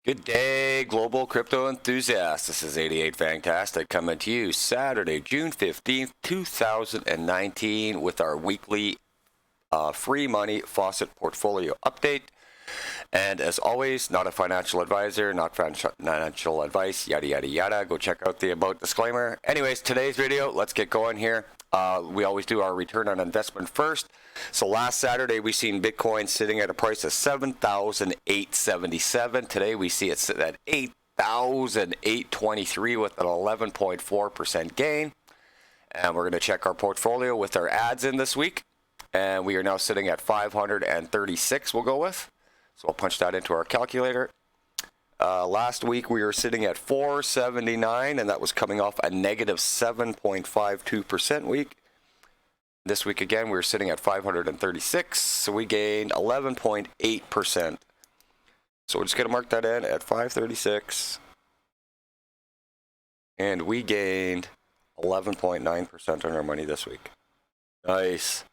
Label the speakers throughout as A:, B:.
A: Good day, global crypto enthusiasts. This is 88 Fantastic coming to you Saturday, June 15th, 2019 with our weekly free money faucet portfolio update. And as always, not a financial advisor, not financial advice, yada, yada, yada. Go check out the about disclaimer. Anyways, today's video, let's get going here. We always do our return on investment first. So last Saturday, we seen Bitcoin sitting at a price of 7,877. Today, we see it sit at 8,823 with an 11.4% gain. And we're going to check our portfolio with our ads in this week. And we are now sitting at 536 we'll go with. So I'll punch that into our calculator. Last week we were sitting at 479, and that was coming off a negative 7.52% week. This week again we were sitting at 536, so we gained 11.8%. So we're just going to mark that in at 536, and we gained 11.9% on our money this week. Nice.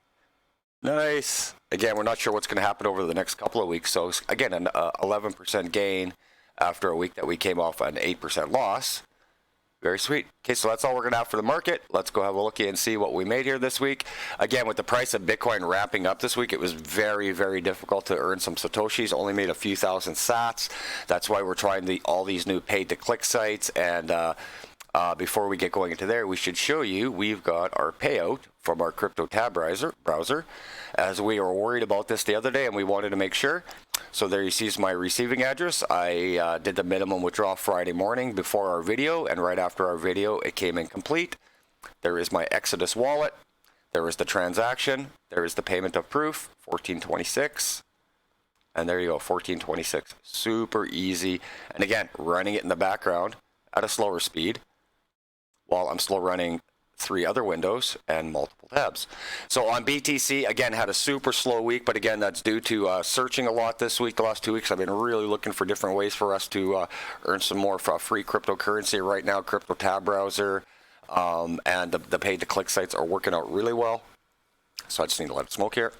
A: Nice. Again, we're not sure what's going to happen over the next couple of weeks. So again, an 11% gain after a week that we came off an 8% loss. Very sweet. Okay, so that's all we're going to have for the market. Let's go have a look and see what we made here this week. Again, with the price of Bitcoin ramping up this week, it was very, very difficult to earn some Satoshis. Only made a few thousand sats. That's why we're trying all these new pay-to-click sites. And before we get going into there, we should show you we've got our payout from our crypto tab browser, as we were worried about this the other day and we wanted to make sure. So there you see my receiving address. I did the minimum withdrawal Friday morning before our video, and right after our video it came in complete. There is my Exodus wallet. There is the transaction. There is the payment of proof, 1426. And there you go, 1426. Super easy. And again, running it in the background at a slower speed while I'm still running 3 other windows and multiple tabs. So on BTC, again, had a super slow week, but again, that's due to searching a lot this week. The last 2 weeks, I've been really looking for different ways for us to earn some more free cryptocurrency. Right now, crypto tab browser and the pay-to-click sites are working out really well. So I just need to let it smoke here.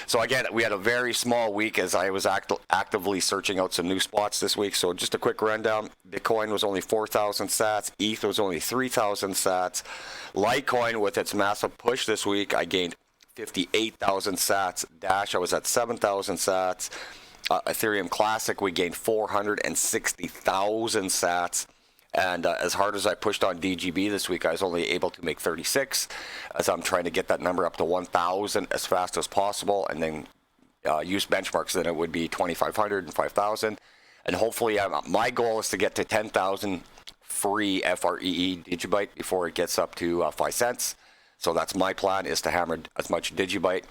A: So again, we had a very small week as I was actively searching out some new spots this week. So just a quick rundown. Bitcoin was only 4,000 sats. ETH was only 3,000 sats. Litecoin, with its massive push this week, I gained 58,000 sats. Dash, I was at 7,000 sats. Ethereum Classic, we gained 460,000 sats. And as hard as I pushed on DGB this week, I was only able to make 36, as I'm trying to get that number up to 1,000 as fast as possible, and then use benchmarks. Then it would be 2,500 and 5,000. And hopefully, my goal is to get to 10,000 free FREE Digibyte before it gets up to 5 cents. So that's my plan, is to hammer as much Digibyte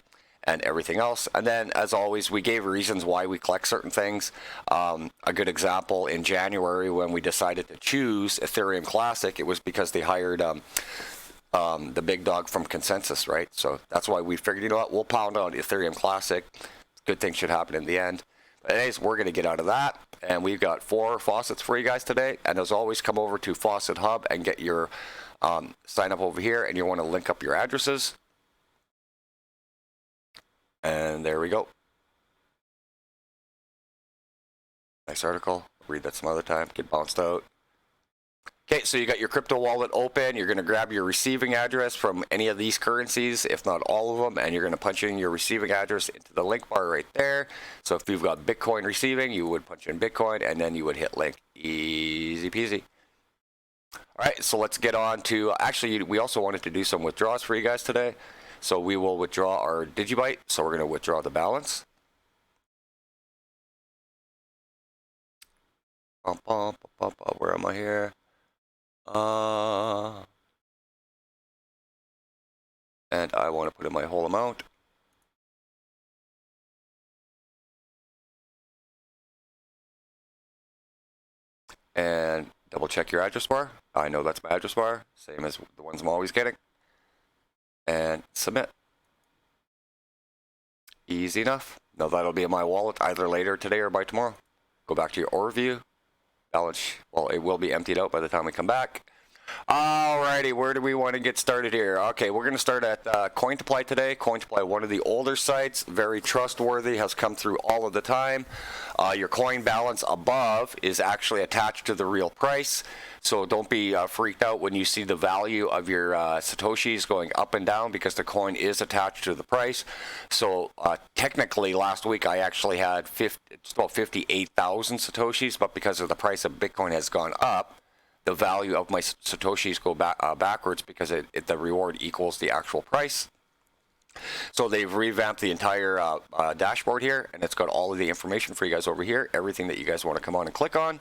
A: and everything else. And then, as always, we gave reasons why we collect certain things. A good example, in January, when we decided to choose Ethereum Classic, it was because they hired the big dog from Consensus, right? So that's why we figured, you know what, we'll pound on Ethereum Classic. Good things should happen in the end. But anyways, we're going to get out of that. And we've got 4 faucets for you guys today. And as always, come over to Faucet Hub and get your sign up over here. And you want to link up your addresses. And there we go. Nice article. Read that some other time. Get bounced out. Okay, so you got your crypto wallet open. You're going to grab your receiving address from any of these currencies, if not all of them, and you're going to punch in your receiving address into the link bar right there. So if you've got Bitcoin receiving, you would punch in Bitcoin, and then you would hit link. Easy peasy. All right, so let's get on to, actually, we also wanted to do some withdrawals for you guys today. So we will withdraw our Digibyte. So we're going to withdraw the balance. Where am I here? And I want to put in my whole amount. And double check your address bar. I know that's my address bar, same as the ones I'm always getting. And submit. Easy enough. Now that'll be in my wallet either later today or by tomorrow. Go back to your overview. Balance, well, it will be emptied out by the time we come back. Alrighty, where do we want to get started here? Okay, we're going to start at Cointiply today. Cointiply, one of the older sites, very trustworthy, has come through all of the time. Your coin balance above is actually attached to the real price, so don't be freaked out when you see the value of your Satoshis going up and down, because the coin is attached to the price. So technically, last week I actually had just about 58,000 Satoshis, but because of the price of Bitcoin has gone up, the value of my Satoshis go backwards, because the reward equals the actual price. So they've revamped the entire dashboard here, and it's got all of the information for you guys over here, everything that you guys want to come on and click on.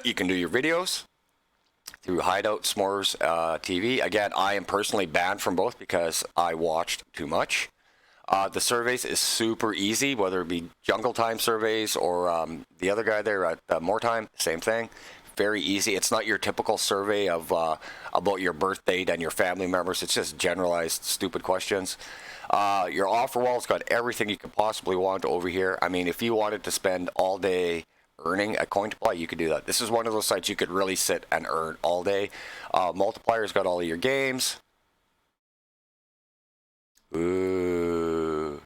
A: You can do your videos through Hideout, S'mores TV. Again, I am personally banned from both because I watched too much. The surveys is super easy, whether it be Jungle Time surveys or the other guy there at More Time, same thing. Very easy. It's not your typical survey of about your birth date and your family members. It's just generalized stupid questions. Your offer wall's got everything you could possibly want over here. I mean, if you wanted to spend all day earning at Cointiply, you could do that. This is one of those sites you could really sit and earn all day. Multiplier's got all of your games. Ooh.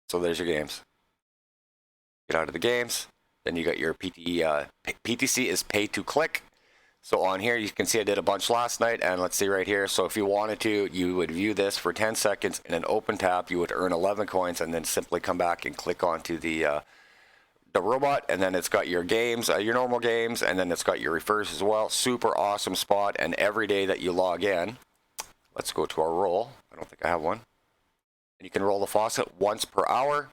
A: So there's your games. Get out of the games. Then you got your PTC is pay to click. So on here, you can see I did a bunch last night, and let's see right here. So if you wanted to, you would view this for 10 seconds in an open tab. You would earn 11 coins, and then simply come back and click onto the robot, and then it's got your games, your normal games, and then it's got your refers as well. Super awesome spot. And every day that you log in, let's go to our roll. I don't think I have one. And you can roll the faucet once per hour.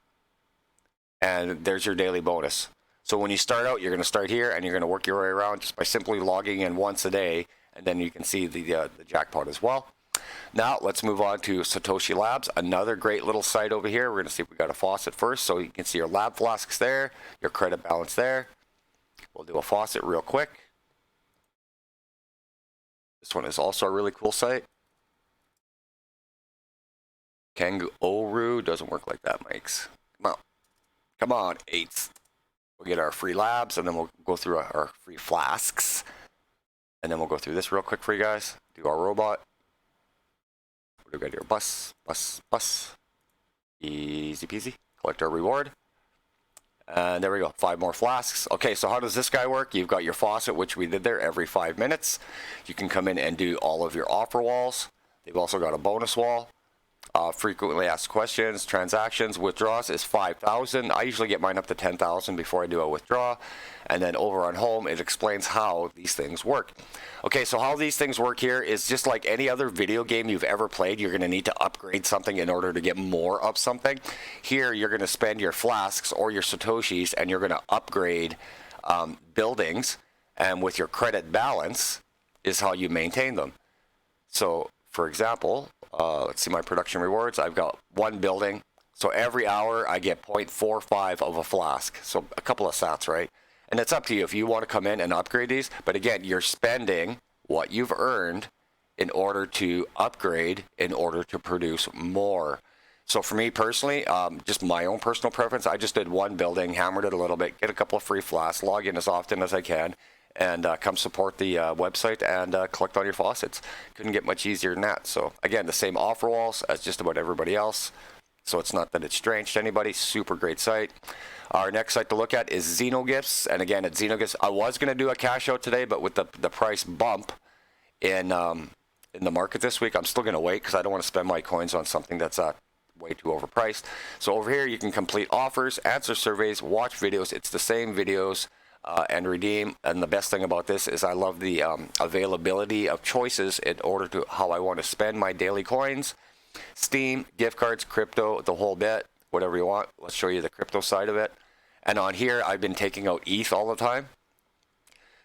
A: And there's your daily bonus. So when you start out, you're going to start here, and you're going to work your way around just by simply logging in once a day, and then you can see the jackpot as well. Now let's move on to Satoshi Labs, another great little site over here. We're going to see if we got a faucet first, so you can see your lab flasks there, your credit balance there. We'll do a faucet real quick. This one is also a really cool site. Kangaroo doesn't work like that, Mikes. Come on. Come on, 8s. We'll get our free labs, and then we'll go through our free flasks. And then we'll go through this real quick for you guys. Do our robot. We'll go to your bus. Easy peasy. Collect our reward. And there we go, 5 more flasks. Okay, so how does this guy work? You've got your faucet, which we did there every 5 minutes. You can come in and do all of your offer walls. They've also got a bonus wall. Frequently asked questions, transactions, withdrawals is 5,000. I usually get mine up to 10,000 before I do a withdraw. And then over on home, it explains how these things work. Okay, so how these things work here is just like any other video game you've ever played. You're going to need to upgrade something in order to get more of something. Here, you're going to spend your flasks or your Satoshis, and you're going to upgrade buildings. And with your credit balance is how you maintain them. So, for example, let's see my production rewards. I've got 1 building. So every hour I get 0.45 of a flask. So a couple of sats, right? And it's up to you if you want to come in and upgrade these. But again, you're spending what you've earned in order to upgrade, in order to produce more. So for me personally, just my own personal preference, I just did 1 building, hammered it a little bit, get a couple of free flasks, log in as often as I can, and come support the website and collect on your faucets. Couldn't get much easier than that. So again, the same offer walls as just about everybody else. So it's not that it's strange to anybody. Super great site. Our next site to look at is XenoGifts. And again, at XenoGifts, I was going to do a cash out today, but with the price bump in the market this week, I'm still going to wait because I don't want to spend my coins on something that's way too overpriced. So over here, you can complete offers, answer surveys, watch videos. It's the same videos. And redeem. And the best thing about this is I love the availability of choices in order to how I want to spend my daily coins. Steam, gift cards, crypto, the whole bit, whatever you want. Let's show you the crypto side of it. And on here, I've been taking out ETH all the time.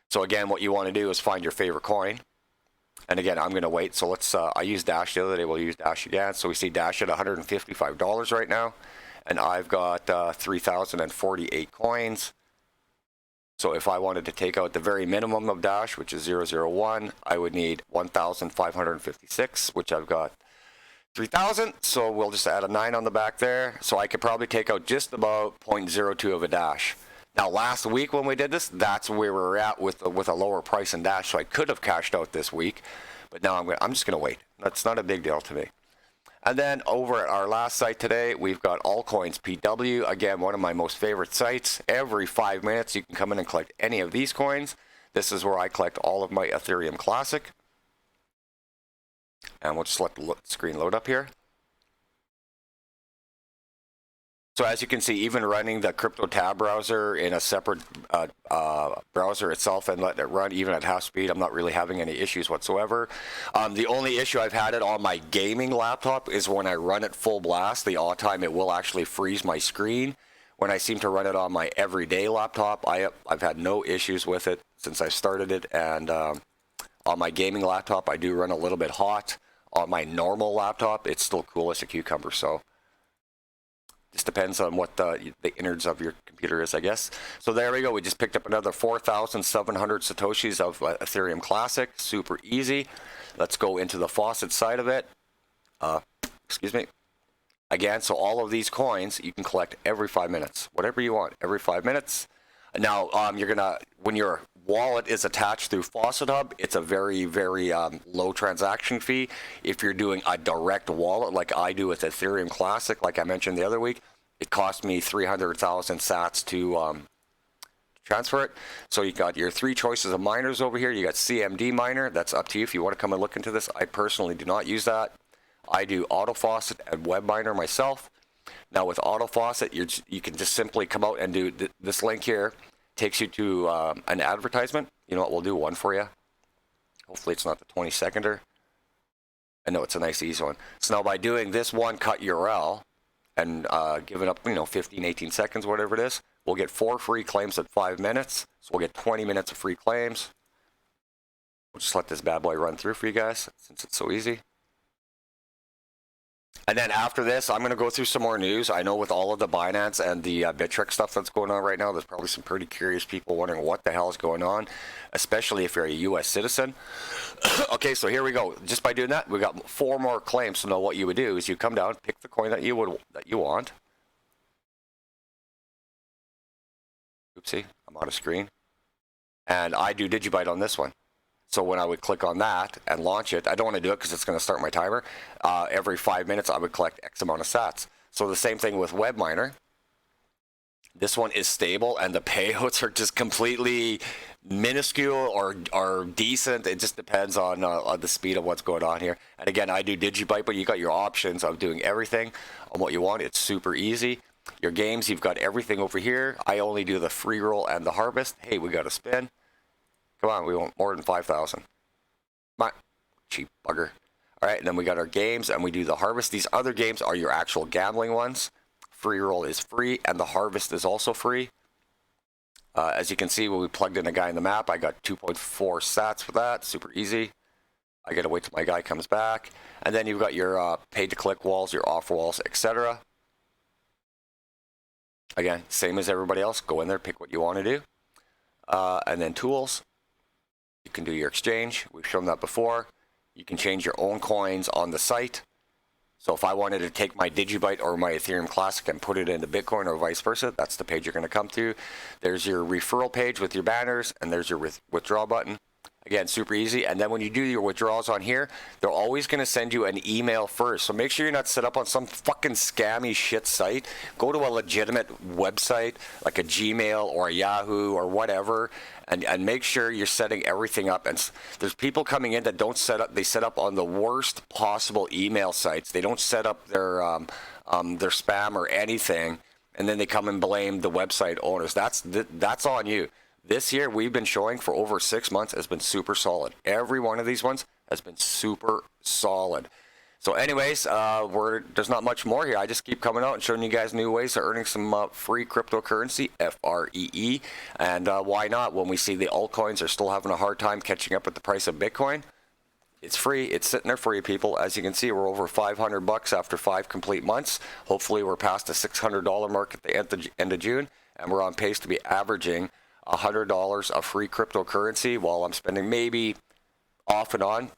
A: So again, what you want to do is find your favorite coin. And again, I'm going to wait. So let's, I used Dash the other day. We'll use Dash again. So we see Dash at $155 right now. And I've got 3,048 coins. So if I wanted to take out the very minimum of Dash, which is 001, I would need 1,556, which I've got 3,000. So we'll just add a 9 on the back there. So I could probably take out just about 0.02 of a Dash. Now, last week when we did this, that's where we were at with a lower price in Dash, so I could have cashed out this week, but now I'm just going to wait. That's not a big deal to me. And then over at our last site today, we've got Allcoins PW. Again, one of my most favorite sites. Every 5 minutes, you can come in and collect any of these coins. This is where I collect all of my Ethereum Classic. And we'll just let the screen load up here. So as you can see, even running the crypto tab browser in a separate browser itself and letting it run even at half speed, I'm not really having any issues whatsoever. The only issue I've had it on my gaming laptop is when I run it full blast, the odd time it will actually freeze my screen. When I seem to run it on my everyday laptop, I've had no issues with it since I started it. And on my gaming laptop, I do run a little bit hot. On my normal laptop, it's still cool as a cucumber. So just depends on what the innards of your computer is, I guess. So there we go. We just picked up another 4,700 Satoshis of Ethereum Classic. Super easy. Let's go into the faucet side of it. Excuse me. Again, so all of these coins you can collect every 5 minutes. Whatever you want, every 5 minutes. Now, when your wallet is attached through Faucet Hub, it's a very, very low transaction fee. If you're doing a direct wallet like I do with Ethereum Classic, like I mentioned the other week, it cost me 300,000 sats to transfer it. So you got your three choices of miners over here. You got CMD miner. That's up to you if you want to come and look into this. I personally do not use that. I do Auto Faucet and Web Miner myself. Now with Auto Faucet, you can just simply come out and do this link here. Takes you to an advertisement. You know what? We'll do one for you. Hopefully it's not the 20-seconder. I know it's a nice easy one. So now by doing this one cut URL and giving up 15, 18 seconds, whatever it is, we'll get 4 free claims at 5 minutes. So we'll get 20 minutes of free claims. We'll just let this bad boy run through for you guys since it's so easy. And then after this, I'm going to go through some more news. I know with all of the Binance and the Bittrex stuff that's going on right now, there's probably some pretty curious people wondering what the hell is going on, especially if you're a U.S. citizen. Okay, so here we go. Just by doing that, we got 4 more claims. So now what you would do is you come down, pick the coin that you want. Oopsie, I'm out of screen. And I do Digibyte on this one. So when I would click on that and launch it, I don't want to do it because it's going to start my timer. Every 5 minutes, I would collect X amount of sats. So the same thing with WebMiner. This one is stable, and the payouts are just completely minuscule or decent. It just depends on the speed of what's going on here. And again, I do Digibyte, but you got your options of doing everything on what you want. It's super easy. Your games, you've got everything over here. I only do the free roll and the harvest. Hey, we got a spin. Come on, we want more than 5,000. Come on, cheap bugger. All right, and then we got our games, and we do the harvest. These other games are your actual gambling ones. Free roll is free, and the harvest is also free. As you can see, when we plugged in a guy in the map, I got 2.4 sats for that. Super easy. I got to wait till my guy comes back. And then you've got your pay-to-click walls, your offer walls, etc. Again, same as everybody else. Go in there, pick what you want to do. And then tools. You can do your exchange. We've shown that before. You can change your own coins on the site. So if I wanted to take my Digibyte or my Ethereum Classic and put it into Bitcoin or vice versa, that's the page you're going to come to. There's your referral page with your banners, and there's your withdraw button. Again, super easy. And then when you do your withdrawals on here, they're always going to send you an email first. So make sure you're not set up on some fucking scammy shit site. Go to a legitimate website like a Gmail or a Yahoo or whatever, and make sure you're setting everything up. And there's people coming in that don't set up. They set up on the worst possible email sites. They don't set up their spam or anything, and then they come and blame the website owners. That's on you. This year, we've been showing for over 6 months has been super solid. Every one of these ones has been super solid. So anyways, there's not much more here. I just keep coming out and showing you guys new ways of earning some free cryptocurrency, FREE. And why not? When we see the altcoins are still having a hard time catching up with the price of Bitcoin, it's free. It's sitting there for you people. As you can see, we're over $500 after 5 complete months. Hopefully, we're past the $600 mark at the end of June, and we're on pace to be averaging $100 of free cryptocurrency while I'm spending maybe off and on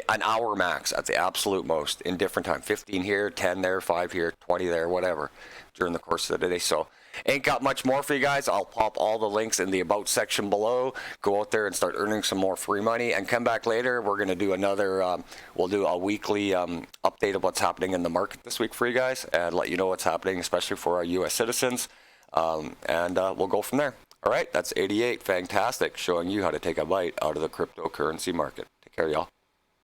A: an hour max at the absolute most in different time. 15 here, 10 there, 5 here, 20 there, whatever during the course of the day. So Ain't got much more for you guys. I'll pop all the links in the about section below. Go out there and start earning some more free money, and come back later. We're going to do another, we'll do a weekly update of what's happening in the market this week for you guys, and let you know what's happening, especially for our U.S. citizens. And we'll go from there. All right, that's 88. Fantastic. Showing you how to take a bite out of the cryptocurrency market. Take care, y'all.